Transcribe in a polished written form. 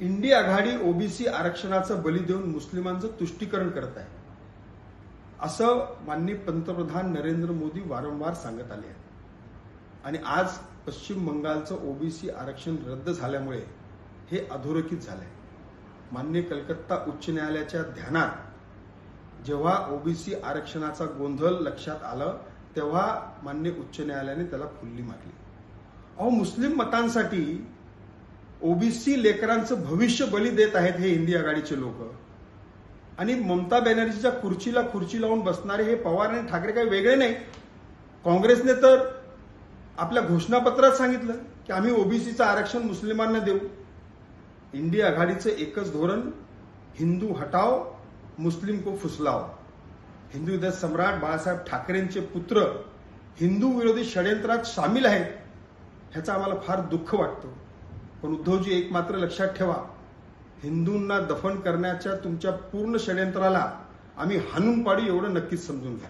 India आघाडी OBC आरक्षणाचं बली देऊन मुस्लिमांचं तुष्टीकरण करत आहे असं माननीय पंतप्रधान नरेंद्र मोदी वारंवार सांगत आले आहेत आणि आज पश्चिम बंगालचं ओबीसी आरक्षण रद्द झाल्यामुळे हे अधोरेखित झालंय। माननीय कलकत्ता उच्च न्यायालयाच्या ध्यानात जेव्हा ओबीसी आरक्षणाचा गोंधळ लक्षात आलं तेव्हा माननीय उच्च न्यायालयाने त्याला फुल्ली मारली। अहो, मुस्लिम मतांसाठी ओबीसी लेकरांचं भविष्य बली देत आहेत हे इंडिया आघाडीचे लोक आणि ममता बॅनर्जीच्या खुर्चीला खुर्ची लावून बसणारे हे पवार आणि ठाकरे काही वेगळे नाही। काँग्रेसने तर आपल्या घोषणापत्रात सांगितलं की आम्ही ओबीसीचं आरक्षण मुस्लिमांना देऊ। इंडिया आघाडीचं एकच धोरण, हिंदू हटाओ मुस्लिम को फुसलाओ। हिंदू हृदय सम्राट बाळासाहेब ठाकरेंचे पुत्र हिंदू विरोधी षडयंत्रात सामील आहेत ह्याचं आम्हाला फार दुःख वाटतं। पण उद्धवजी एक मात्र लक्षात ठेवा, हिंदूंना दफन करण्याच्या तुमच्या पूर्ण षडयंत्राला आम्ही हाणून पाडू एवढं नक्कीच समजून घ्या।